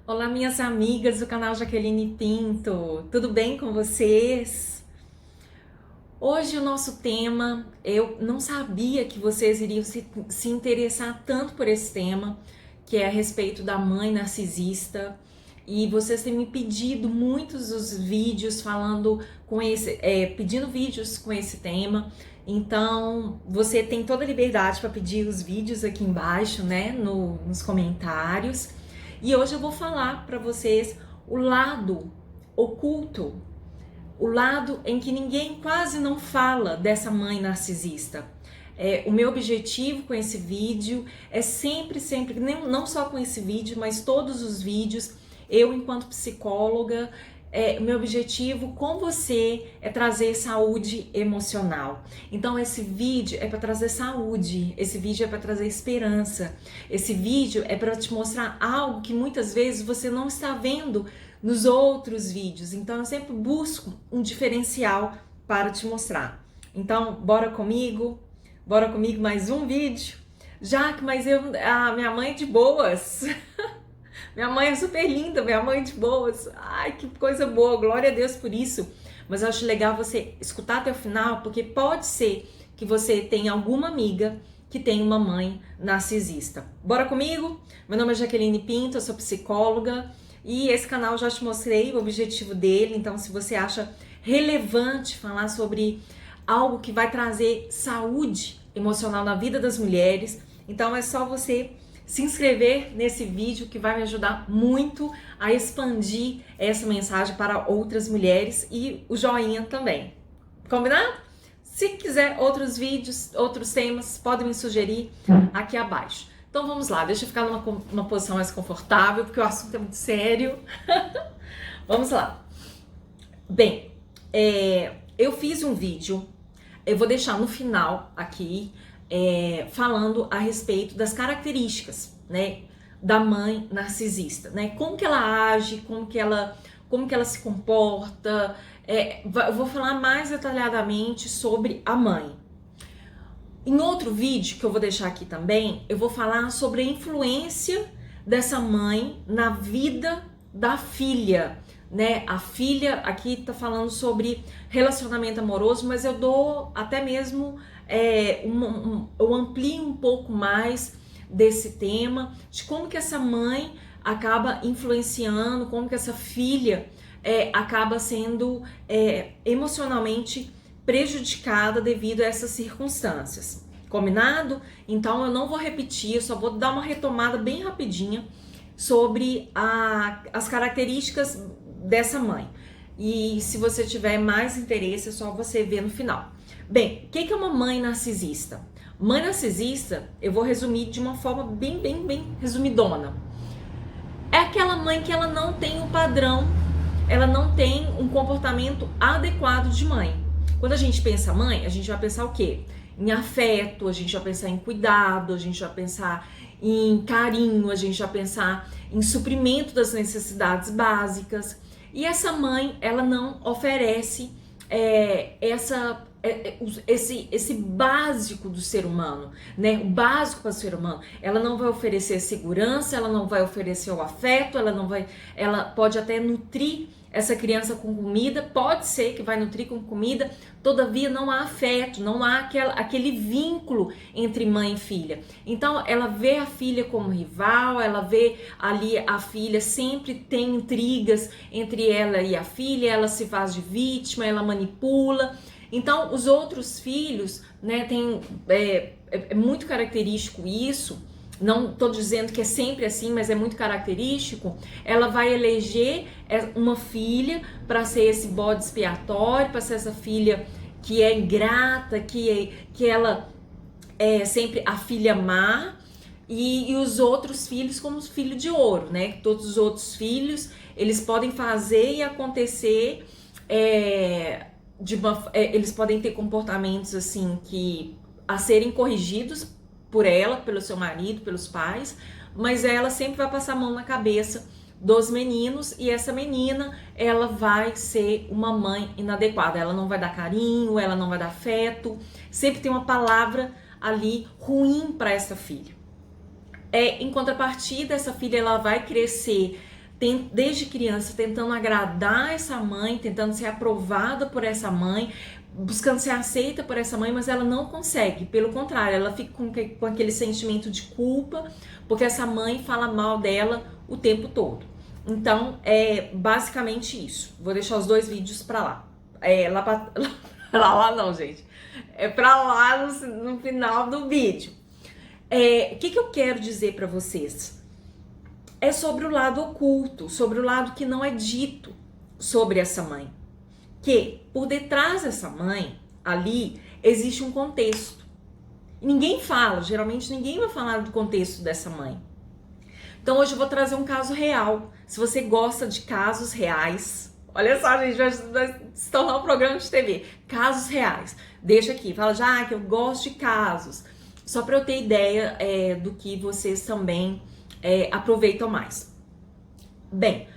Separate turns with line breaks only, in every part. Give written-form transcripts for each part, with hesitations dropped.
Olá, minhas amigas do canal Jaqueline Pinto, tudo bem com vocês? Hoje o nosso tema, eu não sabia que vocês iriam se interessar tanto por esse tema, que é a respeito da mãe narcisista. E vocês têm me pedido muitos os vídeos falando pedindo vídeos com esse tema. Então, você tem toda a liberdade para pedir os vídeos aqui embaixo, né, nos comentários. E hoje eu vou falar para vocês o lado oculto, o lado em que ninguém quase não fala dessa mãe narcisista. O meu objetivo com esse vídeo é sempre, não só com esse vídeo, mas todos os vídeos, eu enquanto psicóloga, o meu objetivo com você é trazer saúde emocional. Então esse vídeo é para trazer saúde, esse vídeo é para trazer esperança, esse vídeo é para te mostrar algo que muitas vezes você não está vendo nos outros vídeos. Então eu sempre busco um diferencial para te mostrar. Então bora comigo mais um vídeo. Jaque, mas minha mãe é de boas. Minha mãe é super linda, minha mãe de boas. Ai, que coisa boa, glória a Deus por isso. Mas eu acho legal você escutar até o final, porque pode ser que você tenha alguma amiga que tem uma mãe narcisista. Bora comigo? Meu nome é Jaqueline Pinto, eu sou psicóloga e esse canal já te mostrei o objetivo dele. Então, se você acha relevante falar sobre algo que vai trazer saúde emocional na vida das mulheres, então é só você se inscrever nesse vídeo que vai me ajudar muito a expandir essa mensagem para outras mulheres e o joinha também. Combinado? Se quiser outros vídeos, outros temas, podem me sugerir aqui abaixo. Então vamos lá, deixa eu ficar numa posição mais confortável, porque o assunto é muito sério. Vamos lá. Bem, eu fiz um vídeo, eu vou deixar no final aqui, falando a respeito das características, né, da mãe narcisista, né? Como que ela age, como que ela se comporta. Eu vou falar mais detalhadamente sobre a mãe. Em outro vídeo que eu vou deixar aqui também, eu vou falar sobre a influência dessa mãe na vida da filha, né? A filha aqui tá falando sobre relacionamento amoroso, mas eu dou até mesmo eu amplio um pouco mais desse tema, de como que essa mãe acaba influenciando, como que essa filha acaba sendo emocionalmente prejudicada devido a essas circunstâncias. Combinado? Então eu não vou repetir, eu só vou dar uma retomada bem rapidinha sobre as características dessa mãe. E se você tiver mais interesse, é só você ver no final. Bem, o que é uma mãe narcisista? Mãe narcisista, eu vou resumir de uma forma bem resumidona. É aquela mãe que ela não tem um padrão, ela não tem um comportamento adequado de mãe. Quando a gente pensa mãe, a gente vai pensar o quê? Em afeto, a gente vai pensar em cuidado, a gente vai pensar em carinho, a gente vai pensar em suprimento das necessidades básicas. E essa mãe, ela não oferece esse básico do ser humano, né? O básico para o ser humano. Ela não vai oferecer segurança, ela não vai oferecer o afeto, ela pode até nutrir essa criança com comida, pode ser que vai nutrir com comida, todavia não há afeto, não há aquele vínculo entre mãe e filha. Então ela vê a filha como rival, ela vê ali a filha, sempre tem intrigas entre ela e a filha, ela se faz de vítima, ela manipula. Então os outros filhos, né, é muito característico isso. Não estou dizendo que é sempre assim, mas é muito característico. Ela vai eleger uma filha para ser esse bode expiatório, para ser essa filha que é ingrata, que ela é sempre a filha má, e os outros filhos como os filhos de ouro, né? Todos os outros filhos, eles podem fazer e acontecer, eles podem ter comportamentos assim que a serem corrigidos por ela, pelo seu marido, pelos pais, mas ela sempre vai passar a mão na cabeça dos meninos, e essa menina, ela vai ser uma mãe inadequada, ela não vai dar carinho, ela não vai dar afeto, sempre tem uma palavra ali ruim para essa filha. Em contrapartida, essa filha, ela vai crescer desde criança tentando agradar essa mãe, tentando ser aprovada por essa mãe, buscando ser aceita por essa mãe, mas ela não consegue. Pelo contrário, ela fica com aquele sentimento de culpa, porque essa mãe fala mal dela o tempo todo. Então, é basicamente isso. Vou deixar os 2 vídeos pra lá. Lá não, gente. É pra lá no final do vídeo. O que eu quero dizer pra vocês? É sobre o lado oculto, sobre o lado que não é dito sobre essa mãe. Que por detrás dessa mãe, ali, existe um contexto. E ninguém fala, geralmente ninguém vai falar do contexto dessa mãe. Então hoje eu vou trazer um caso real. Se você gosta de casos reais, olha só, gente, vai se tornar um programa de TV. Casos reais. Deixa aqui, fala já que eu gosto de casos. Só para eu ter ideia do que vocês também aproveitam mais. Bem,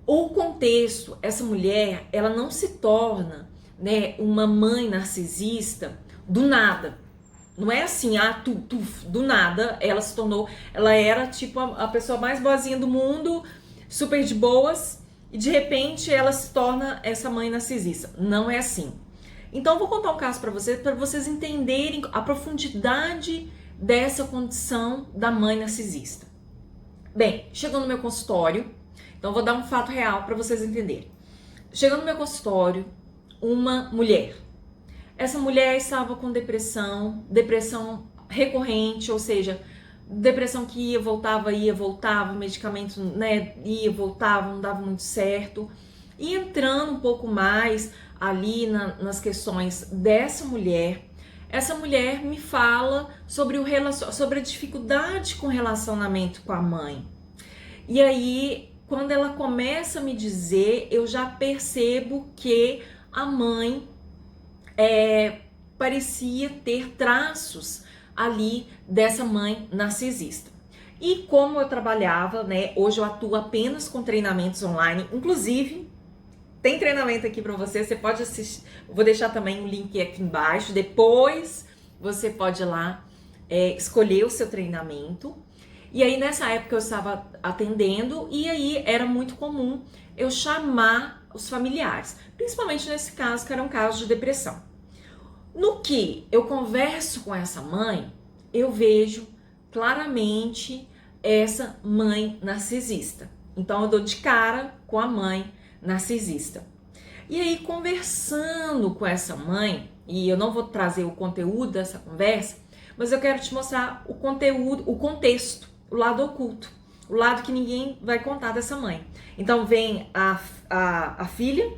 o contexto, essa mulher, ela não se torna, né, uma mãe narcisista do nada. Não é assim, do nada ela se tornou, ela era tipo a pessoa mais boazinha do mundo, super de boas, e de repente ela se torna essa mãe narcisista. Não é assim. Então eu vou contar um caso para vocês entenderem a profundidade dessa condição da mãe narcisista. Bem, chegou no meu consultório, então eu vou dar um fato real para vocês entenderem. Chegou no meu consultório uma mulher. Essa mulher estava com depressão recorrente, ou seja, depressão que ia, voltava, medicamento, né, ia, voltava, não dava muito certo. E entrando um pouco mais ali nas questões dessa mulher, essa mulher me fala sobre a dificuldade com o relacionamento com a mãe. E aí, quando ela começa a me dizer, eu já percebo que a mãe parecia ter traços ali dessa mãe narcisista. E como eu trabalhava, né, hoje eu atuo apenas com treinamentos online, inclusive tem treinamento aqui para você pode assistir, vou deixar também um link aqui embaixo, depois você pode ir lá escolher o seu treinamento. E aí nessa época eu estava atendendo e aí era muito comum eu chamar os familiares, principalmente nesse caso que era um caso de depressão. No que eu converso com essa mãe, eu vejo claramente essa mãe narcisista. Então eu dou de cara com a mãe narcisista. E aí, conversando com essa mãe, e eu não vou trazer o conteúdo dessa conversa, mas eu quero te mostrar o conteúdo, o contexto, o lado oculto, o lado que ninguém vai contar dessa mãe. Então vem a filha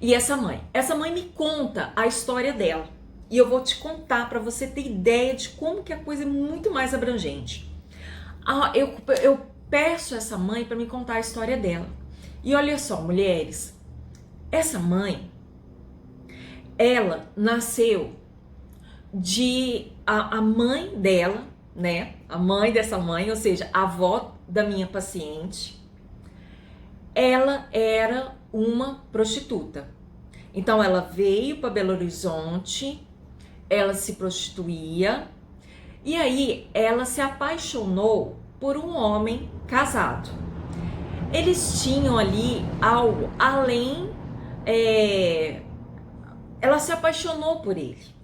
e essa mãe. Essa mãe me conta a história dela. E eu vou te contar para você ter ideia de como que a coisa é muito mais abrangente. Eu peço essa mãe para me contar a história dela. E olha só, mulheres, essa mãe, ela nasceu a mãe dela, né? A mãe dessa mãe, ou seja, a avó da minha paciente, ela era uma prostituta. Então ela veio para Belo Horizonte, ela se prostituía e aí ela se apaixonou por um homem casado. Eles tinham ali algo além, ela se apaixonou por ele.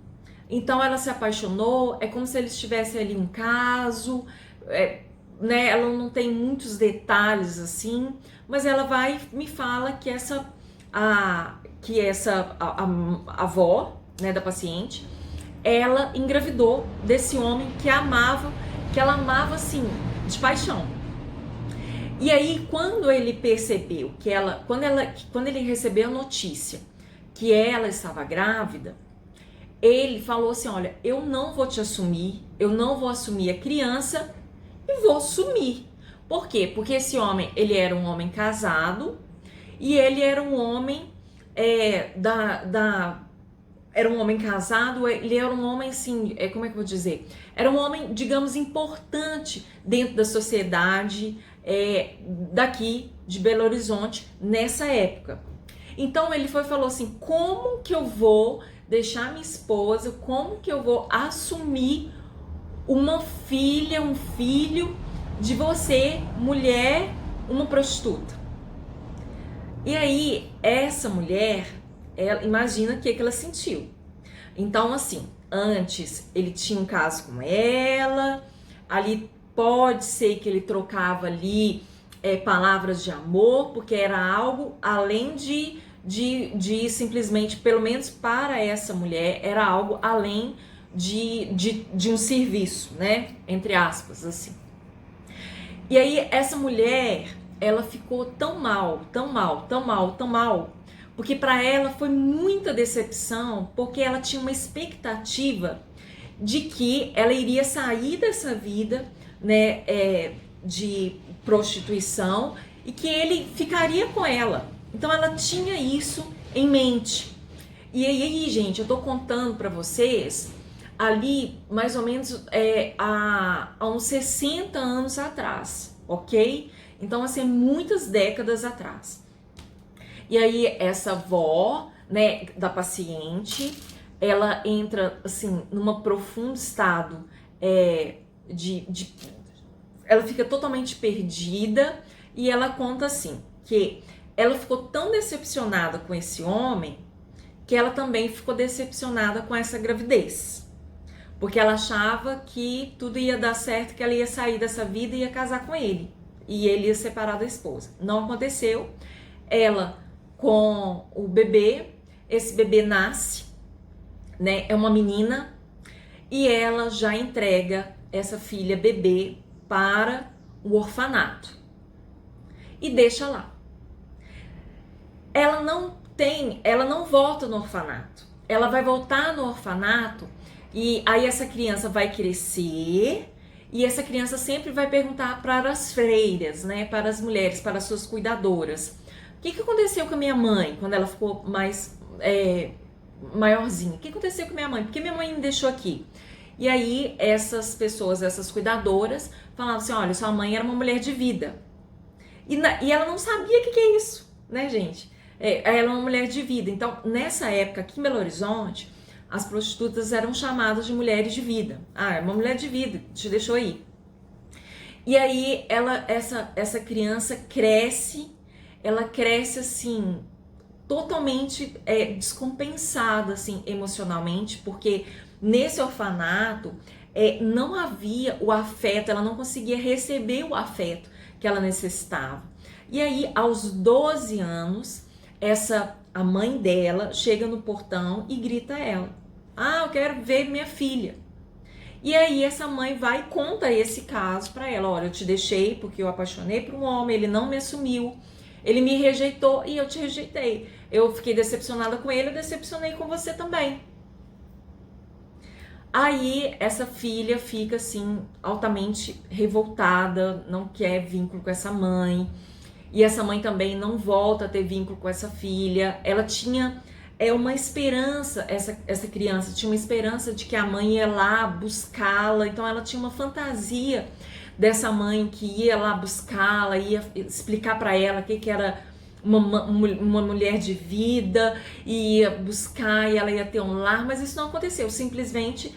Então ela se apaixonou, é como se eles tivessem ali um caso, né? Ela não tem muitos detalhes assim, mas ela vai me fala que a avó, né, da paciente, ela engravidou desse homem que ela amava assim, de paixão. E aí, quando ele percebeu quando ele recebeu a notícia que ela estava grávida, ele falou assim: olha, eu não vou te assumir, eu não vou assumir a criança e vou sumir. Por quê? Porque esse homem, ele era um homem casado e ele era um homem era um homem casado, ele era um homem assim, como é que eu vou dizer? Era um homem, digamos, importante dentro da sociedade daqui de Belo Horizonte nessa época. Então ele falou assim: como que eu vou deixar minha esposa, como que eu vou assumir uma filha, um filho de você, mulher uma prostituta. E aí, essa mulher, imagina o que ela sentiu. Então, assim, antes ele tinha um caso com ela, ali pode ser que ele trocava ali palavras de amor, porque era algo além de simplesmente, pelo menos para essa mulher, era algo além de um serviço, né? Entre aspas, assim. E aí essa mulher, ela ficou tão mal, tão mal, tão mal, tão mal, porque para ela foi muita decepção, porque ela tinha uma expectativa de que ela iria sair dessa vida, né, de prostituição e que ele ficaria com ela. Então ela tinha isso em mente. E aí, gente, eu tô contando para vocês ali mais ou menos há uns 60 anos atrás, ok? Então, assim, muitas décadas atrás. E aí, essa avó, né, da paciente, ela entra, assim, numa profundo estado ela fica totalmente perdida e ela conta, assim, que ela ficou tão decepcionada com esse homem que ela também ficou decepcionada com essa gravidez. Porque ela achava que tudo ia dar certo, que ela ia sair dessa vida e ia casar com ele. E ele ia separar da esposa. Não aconteceu. Ela com o bebê, esse bebê nasce, né? É uma menina. E ela já entrega essa filha bebê para o orfanato. E deixa lá. Ela não volta no orfanato. Ela vai voltar no orfanato e aí essa criança vai crescer e essa criança sempre vai perguntar para as freiras, né, para as mulheres, para as suas cuidadoras. O que aconteceu com a minha mãe quando ela ficou mais maiorzinha? O que aconteceu com a minha mãe? Por que minha mãe me deixou aqui? E aí essas pessoas, essas cuidadoras, falavam assim, olha, sua mãe era uma mulher de vida. E ela não sabia o que é isso, né, gente? Ela é uma mulher de vida. Então, nessa época, aqui em Belo Horizonte, as prostitutas eram chamadas de mulheres de vida. Ah, é uma mulher de vida, te deixou aí. E aí, essa criança cresce, ela cresce assim, totalmente descompensada, assim, emocionalmente, porque nesse orfanato não havia o afeto, ela não conseguia receber o afeto que ela necessitava. E aí, aos 12 anos, a mãe dela chega no portão e grita a ela: ah, eu quero ver minha filha. E aí essa mãe vai e conta esse caso para ela: olha, eu te deixei porque eu apaixonei por um homem, ele não me assumiu, ele me rejeitou e eu te rejeitei. Eu fiquei decepcionada com ele, eu decepcionei com você também. Aí essa filha fica assim altamente revoltada, não quer vínculo com essa mãe. E essa mãe também não volta a ter vínculo com essa filha. Ela tinha uma esperança, essa criança tinha uma esperança de que a mãe ia lá buscá-la. Então ela tinha uma fantasia dessa mãe que ia lá buscá-la, ia explicar para ela o que era uma mulher de vida, ia buscar e ela ia ter um lar, mas isso não aconteceu. Simplesmente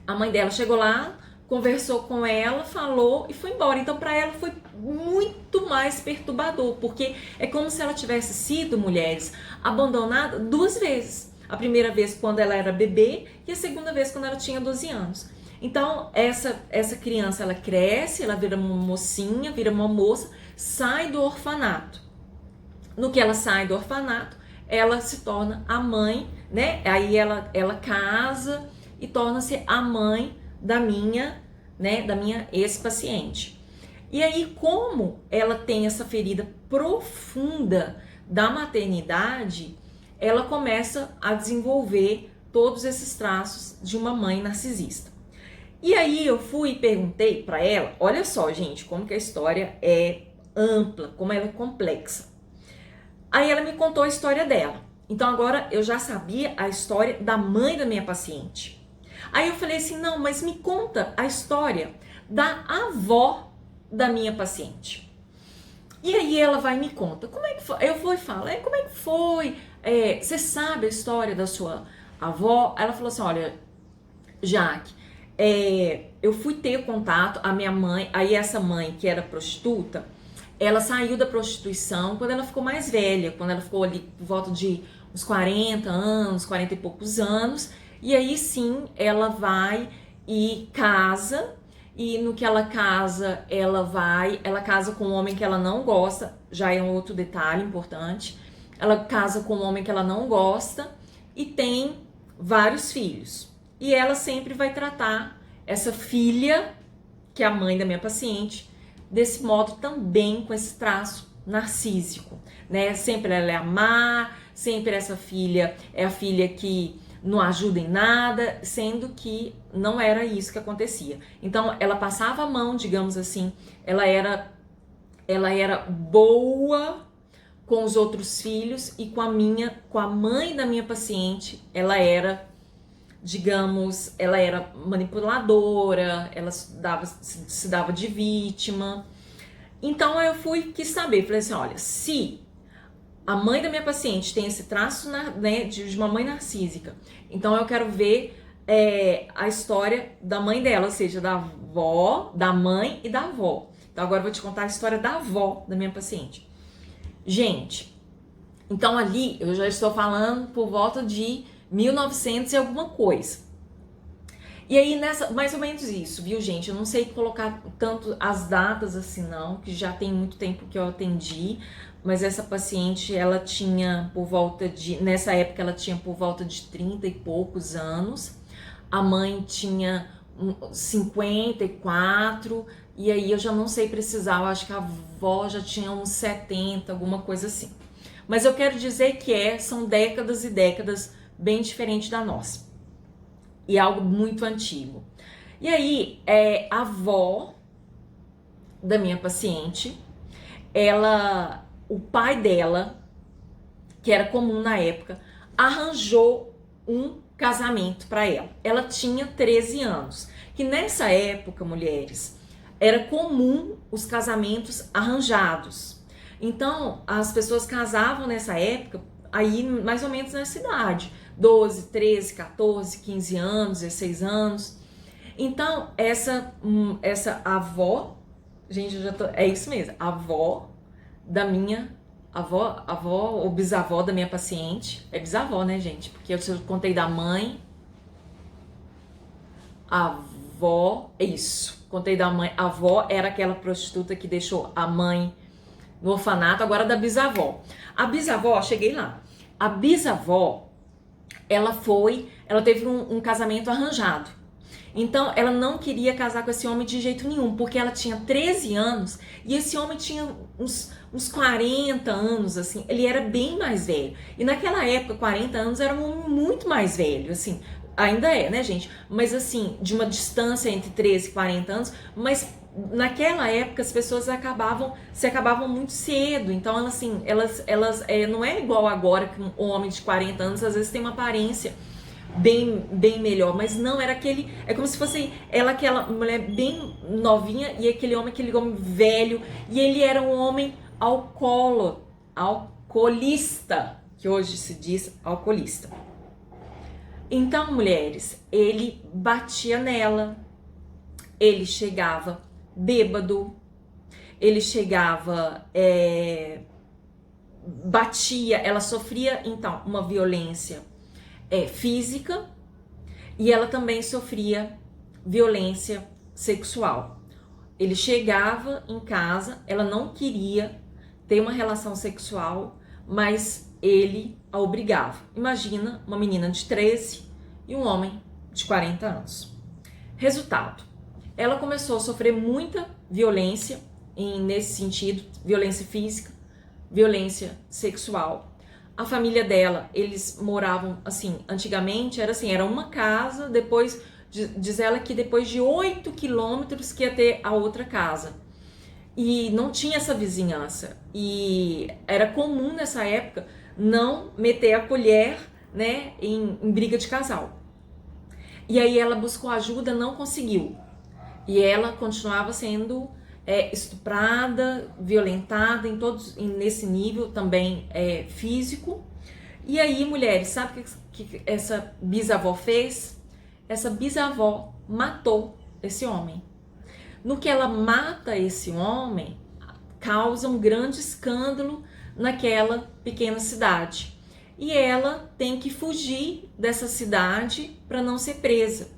a mãe dela chegou lá, conversou com ela, falou e foi embora. Então para ela foi muito mais perturbador, porque é como se ela tivesse sido, mulheres, abandonada 2 vezes. A primeira vez quando ela era bebê e a segunda vez quando ela tinha 12 anos. Então essa criança, ela cresce, ela vira uma mocinha, vira uma moça, sai do orfanato. No que ela sai do orfanato, ela se torna a mãe, né? Aí ela casa e torna-se a mãe da minha ex-paciente. E aí, como ela tem essa ferida profunda da maternidade, ela começa a desenvolver todos esses traços de uma mãe narcisista. E aí eu fui e perguntei para ela, olha só, gente, como que a história é ampla, como ela é complexa. Aí ela me contou a história dela. Então agora eu já sabia a história da mãe da minha paciente. Aí eu falei assim, não, mas me conta a história da avó da minha paciente. E aí ela vai e me conta, como é que foi? Eu vou e falo, como é que foi? Você sabe a história da sua avó? Ela falou assim, olha, Jaque, eu fui ter contato, a minha mãe, aí essa mãe que era prostituta, ela saiu da prostituição quando ela ficou mais velha, quando ela ficou ali por volta de uns 40 anos, 40 e poucos anos, e aí sim ela vai e casa, e no que ela casa, ela casa com um homem que ela não gosta, já é um outro detalhe importante, ela casa com um homem que ela não gosta e tem vários filhos. E ela sempre vai tratar essa filha, que é a mãe da minha paciente, desse modo também, com esse traço narcísico, né? Sempre ela é a má, sempre essa filha é a filha que não ajuda em nada, sendo que não era isso que acontecia. Então, ela passava a mão, digamos assim, ela era boa com os outros filhos e com a mãe da minha paciente, ela era, digamos, ela era manipuladora, ela se dava de vítima. Então eu quis saber, falei assim, olha, se a mãe da minha paciente tem esse traço, né, de uma mãe narcísica, então eu quero ver a história da mãe dela, ou seja, da avó, da mãe e da avó. Então agora eu vou te contar a história da avó da minha paciente. Gente, então ali eu já estou falando por volta de 1900 e alguma coisa. E aí, mais ou menos isso, viu, gente? Eu não sei colocar tanto as datas assim, não, que já tem muito tempo que eu atendi, mas essa paciente, ela tinha nessa época, ela tinha por volta de 30 e poucos anos, a mãe tinha 54, e aí eu já não sei precisar, eu acho que a avó já tinha uns 70, alguma coisa assim. Mas eu quero dizer que são décadas e décadas bem diferentes da nossa. E algo muito antigo. E aí, a avó da minha paciente, o pai dela, que era comum na época, arranjou um casamento para ela. Ela tinha 13 anos. Que nessa época, mulheres, era comum os casamentos arranjados. Então, as pessoas casavam nessa época, aí mais ou menos nessa idade. 12, 13, 14, 15 anos, 16 anos. Então, essa avó, gente, é isso mesmo, a avó da minha, avó ou bisavó da minha paciente, é bisavó, né, gente? Porque eu contei da mãe, a avó, contei da mãe, a avó era aquela prostituta que deixou a mãe no orfanato, agora da bisavó. A bisavó, cheguei lá, a bisavó, ela teve um casamento arranjado. Então, ela não queria casar com esse homem de jeito nenhum, porque ela tinha 13 anos e esse homem tinha uns 40 anos, assim, ele era bem mais velho. E naquela época, 40 anos era um homem muito mais velho, assim, ainda é, né, gente? Mas assim, de uma distância entre 13 e 40 anos, mas naquela época as pessoas se acabavam muito cedo, então elas não é igual agora que um homem de 40 anos às vezes tem uma aparência bem melhor, mas não, era é como se fosse aquela mulher bem novinha e aquele homem velho, e ele era um homem alcoolista, que hoje se diz alcoolista. Então, mulheres, ele batia nela, ele chegava bêbado, ele chegava, batia, ela sofria então uma violência física e ela também sofria violência sexual. Ele chegava em casa, ela não queria ter uma relação sexual, mas ele a obrigava. Imagina uma menina de 13 e um homem de 40 anos. Resultado: ela começou a sofrer muita violência nesse sentido, violência física, violência sexual. A família dela, eles moravam assim, antigamente era uma casa, depois, diz ela que depois de 8 quilômetros que ia ter a outra casa. E não tinha essa vizinhança. E era comum nessa época não meter a colher, né, em briga de casal. E aí ela buscou ajuda, não conseguiu. E ela continuava sendo estuprada, violentada nesse nível também físico. E aí, mulheres, sabe o que essa bisavó fez? Essa bisavó matou esse homem. No que ela mata esse homem, causa um grande escândalo naquela pequena cidade. E ela tem que fugir dessa cidade para não ser presa.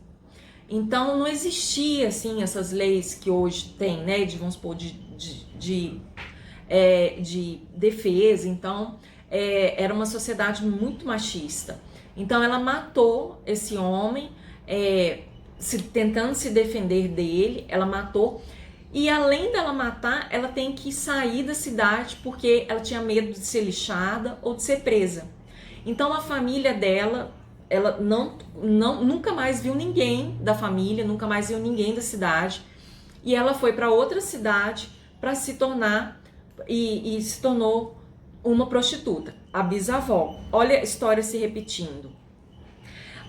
Então não existia assim essas leis que hoje tem, né, de, vamos supor, de defesa. Então era uma sociedade muito machista. Então ela matou esse homem, tentando se defender dele, ela matou. E além dela matar, ela tem que sair da cidade porque ela tinha medo de ser lixada ou de ser presa. Então a família dela, ela nunca mais viu ninguém da família, nunca mais viu ninguém da cidade. E ela foi para outra cidade para se tornar e se tornou uma prostituta, a bisavó. Olha a história se repetindo.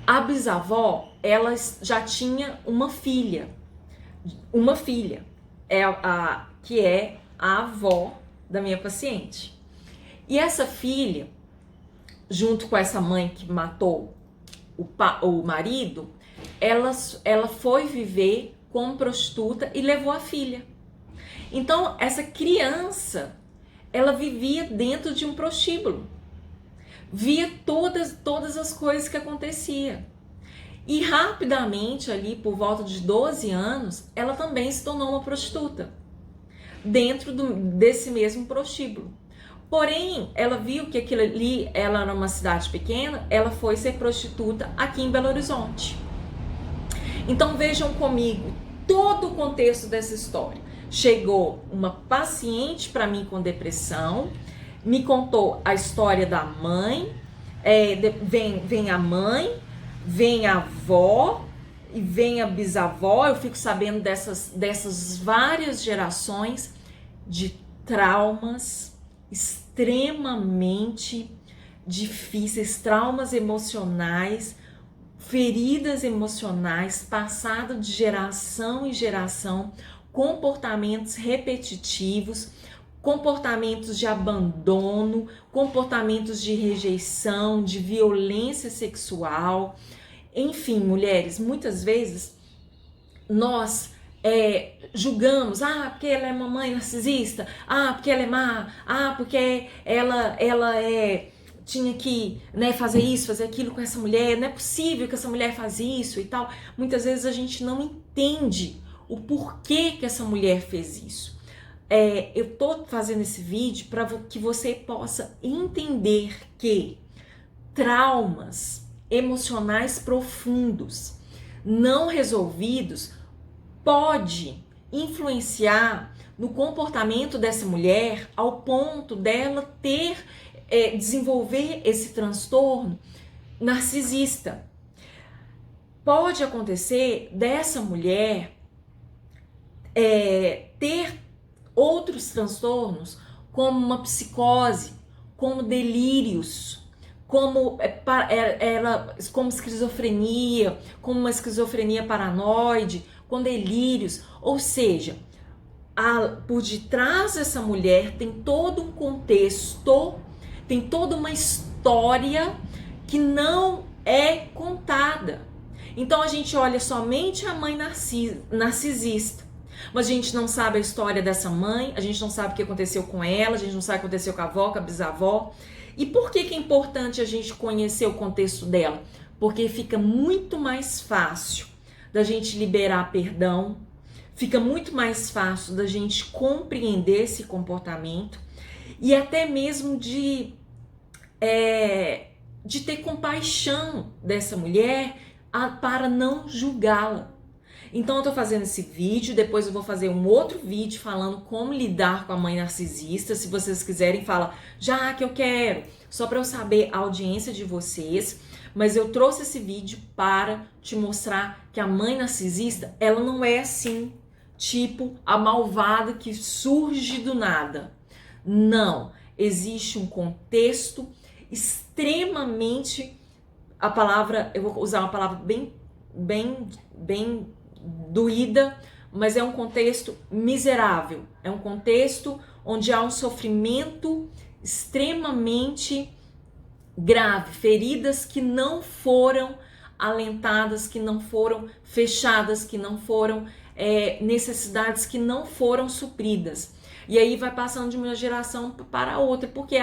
A bisavó, ela já tinha uma filha, que é a avó da minha paciente. E essa filha, junto com essa mãe que matou o marido, ela foi viver como prostituta e levou a filha. Então, essa criança, ela vivia dentro de um prostíbulo. Via todas as coisas que aconteciam. E rapidamente, ali por volta de 12 anos, ela também se tornou uma prostituta. Dentro desse mesmo prostíbulo. Porém, ela viu que aquilo ali, ela era uma cidade pequena, ela foi ser prostituta aqui em Belo Horizonte. Então vejam comigo todo o contexto dessa história. Chegou uma paciente para mim com depressão, me contou a história da mãe, vem a mãe, vem a avó e vem a bisavó. Eu fico sabendo dessas várias gerações de traumas extremamente difíceis, traumas emocionais, feridas emocionais, passado de geração em geração, comportamentos repetitivos, comportamentos de abandono, comportamentos de rejeição, de violência sexual. Enfim, mulheres, muitas vezes nós julgamos, porque ela é mamãe narcisista, porque ela é má, porque ela tinha que, né, fazer isso, fazer aquilo com essa mulher, não é possível que essa mulher faz isso e tal. Muitas vezes a gente não entende o porquê que essa mulher fez isso. Eu tô fazendo esse vídeo para que você possa entender que traumas emocionais profundos, não resolvidos, pode influenciar no comportamento dessa mulher ao ponto dela desenvolver esse transtorno narcisista. Pode acontecer dessa mulher ter outros transtornos, como uma psicose, como delírios, como esquizofrenia, como uma esquizofrenia paranoide, com delírios. Ou seja, por detrás dessa mulher tem todo um contexto, tem toda uma história que não é contada. Então a gente olha somente a mãe narcisista, mas a gente não sabe a história dessa mãe, a gente não sabe o que aconteceu com ela, a gente não sabe o que aconteceu com a avó, com a bisavó. E por que é importante a gente conhecer o contexto dela? Porque fica muito mais fácil da gente liberar perdão, fica muito mais fácil da gente compreender esse comportamento e até mesmo de ter compaixão dessa mulher para não julgá-la. Então eu tô fazendo esse vídeo, depois eu vou fazer um outro vídeo falando como lidar com a mãe narcisista. Se vocês quiserem, fala, já que eu quero, só para eu saber a audiência de vocês. Mas eu trouxe esse vídeo para te mostrar que a mãe narcisista, ela não é assim, tipo a malvada que surge do nada. Não, existe um contexto extremamente, eu vou usar uma palavra bem doída, mas é um contexto miserável, é um contexto onde há um sofrimento extremamente grave, feridas que não foram alentadas, que não foram fechadas, que não foram necessidades que não foram supridas. E aí vai passando de uma geração para outra, porque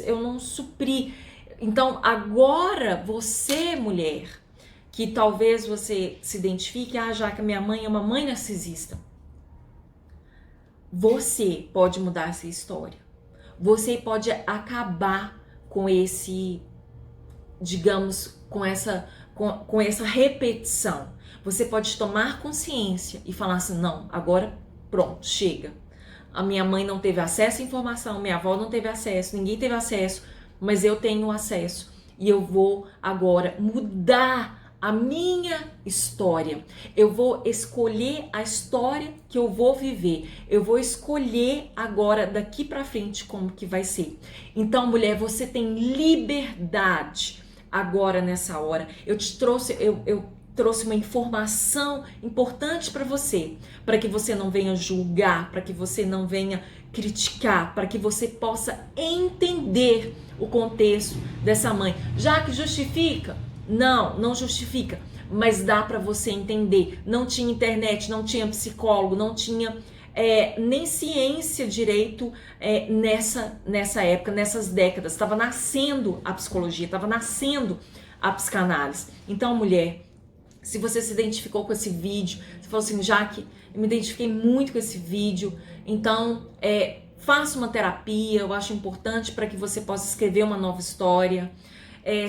eu não supri. Então agora você, mulher, que talvez você se identifique, já que a minha mãe é uma mãe narcisista. Você pode mudar essa história. Você pode acabar com esse, digamos, com essa repetição. Você pode tomar consciência e falar assim, não, agora pronto, chega. A minha mãe não teve acesso à informação, minha avó não teve acesso, ninguém teve acesso, mas eu tenho acesso e eu vou agora mudar a minha história. Eu vou escolher a história que eu vou viver. Eu vou escolher agora daqui para frente como que vai ser. Então, mulher, você tem liberdade agora nessa hora. Eu trouxe uma informação importante para você, para que você não venha julgar, para que você não venha criticar, para que você possa entender o contexto dessa mãe. Já que justifica? Não, não justifica, mas dá para você entender. Não tinha internet, não tinha psicólogo, não tinha nem ciência direito nessa época, nessas décadas. Estava nascendo a psicologia, estava nascendo a psicanálise. Então, mulher, se você se identificou com esse vídeo, você falou assim, Jaque, eu me identifiquei muito com esse vídeo, então faça uma terapia, eu acho importante para que você possa escrever uma nova história.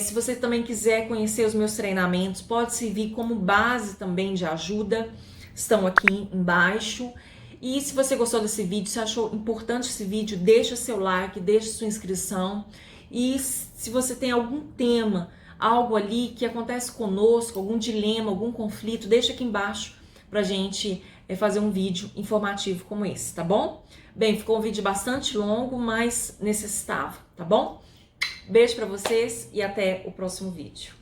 Se você também quiser conhecer os meus treinamentos, pode servir como base também de ajuda, estão aqui embaixo. E se você gostou desse vídeo, se achou importante esse vídeo, deixa seu like, deixa sua inscrição. E se você tem algum tema, algo ali que acontece conosco, algum dilema, algum conflito, deixa aqui embaixo pra gente fazer um vídeo informativo como esse, tá bom? Bem, ficou um vídeo bastante longo, mas necessitava, tá bom? Beijo pra vocês e até o próximo vídeo.